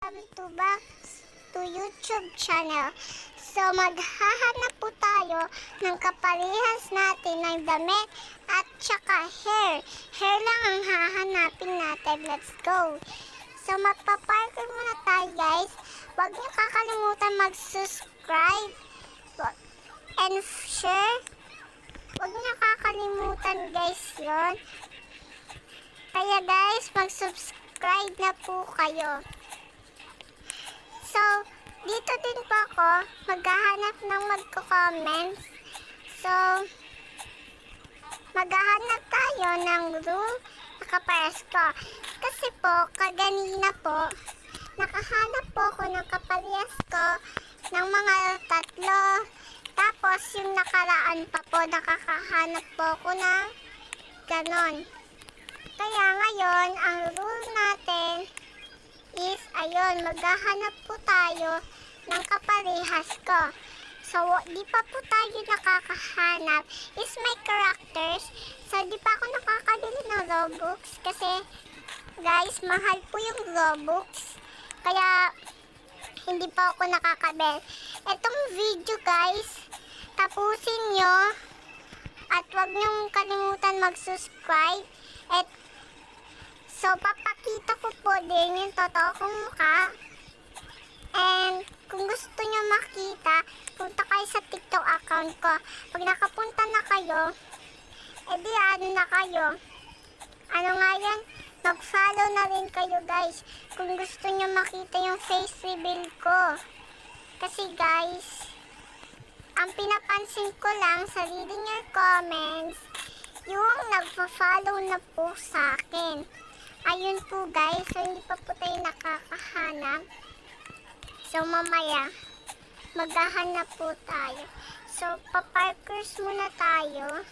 welcome to back to YouTube channel. So maghahanap po tayo ng kaparehas natin ng damit at saka hair. Hair lang ang hahanapin natin. Let's go! So magpaparker muna tayo guys. Huwag niyo kakalimutan mag-subscribe and share. Huwag niyo kakalimutan guys yon. Kaya guys, mag-subscribe na po kayo. So, dito din po ako maghahanap ng magko-comments. So, maghahanap tayo ng room na kapares ko. Kasi po, kaganina po, nakahanap po ako ng kaparehas ko ng mga tatlo. Tapos, yung nakaraan pa po, nakakahanap po ako ng ganon. Kaya ngayon, ang rule natin is, ayun, maghahanap po tayo ng kaparehas ko. So, di pa po tayo nakakahanap is my characters. So, di pa ako nakakabili ng Robux kasi, guys, mahal po yung Robux. Kaya, hindi pa ako nakakabili. Etong video, guys, tapusin nyo at huwag nyong kalimutan mag-subscribe. So, papakita ko po din yung totoo kong mukha. And, kung gusto nyo makita, punta kayo sa TikTok account ko. Pag nakapunta na kayo, edi ano na kayo. Ano nga yan? Mag-follow na rin kayo guys. Kung gusto nyo makita yung face reveal ko. Kasi guys, ang pinapansin ko lang sa reading your comments, yung nagpa-follow na po sa akin. Ayun po guys, so hindi pa po tayo nakakahanap. So mamaya, maghahanap po tayo. So paparkers muna tayo.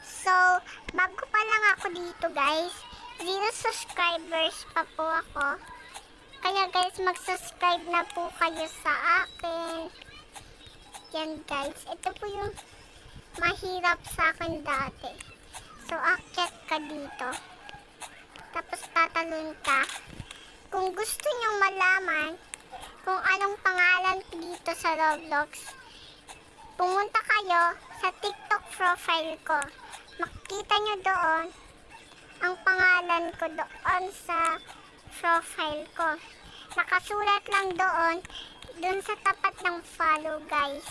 So, bago pa lang ako dito guys, 0 subscribers pa po ako. Kaya guys, mag-subscribe na po kayo sa akin. Yan guys, ito po yung mahirap sa akin dati. So, akyat ka dito. Tapos, tatalon ka. Kung gusto nyong malaman kung anong pangalan dito sa Roblox, pumunta kayo sa TikTok profile ko. Makikita nyo doon ang pangalan ko doon sa profile ko. Nakasulat lang doon sa tapat ng follow guys.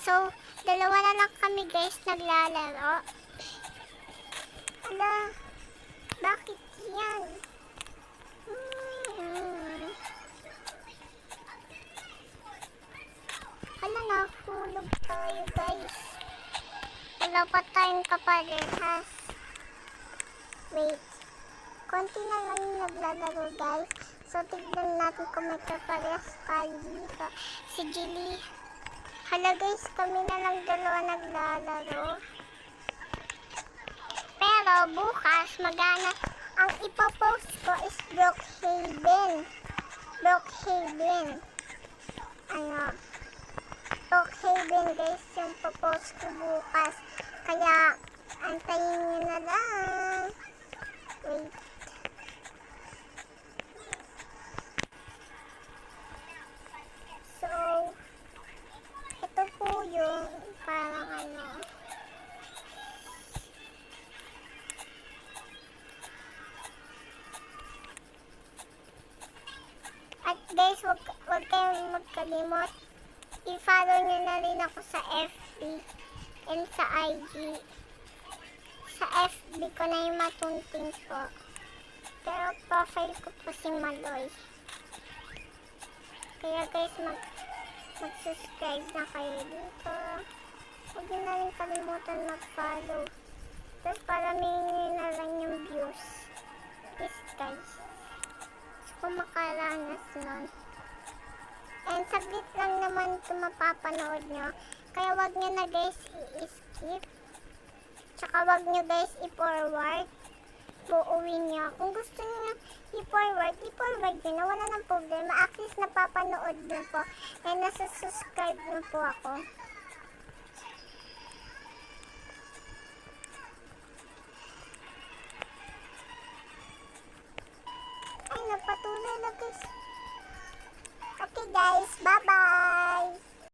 So, dalawa na lang kami guys naglalaro. Ala, bakit yan? Ala, nahulog tayo guys. Wala pa tayong kaparehas. Wait. Konti na lang yung naglalaro guys. So, tignan natin kung may kaparehas tayo dito. Si Jilly. Hala guys, kami na lang dalawa naglalaro. Pero bukas maghanap, ang ipopost ko is Brookhaven. Brookhaven. Brookhaven guys yung popost ko bukas. Kaya antayin nyo na lang. Wait. So, ito po yung parang At guys, wag kayong magkalimot. I-follow nyo na rin ako sa FB and sa IG. Sa FB ko na yung matunting ko. Pero profile ko po si Maloy. Kaya guys, mag-subscribe na kayo dito. Huwag nyo na rin kalimutan mag-follow. Tapos paramingin na lang yung views. Please guys. Kung makaranas nun. And saglit lang naman ito mapapanood nyo. Kaya wag nyo na guys i-skip. Tsaka wag nyo guys i-forward. Buuin nyo. Kung gusto nyo i-forward nyo na. Wala nang problema. At least napapanood nyo po. And nasa-subscribe nyo po ako. nagpatuloy na guys. Okay guys, bye-bye.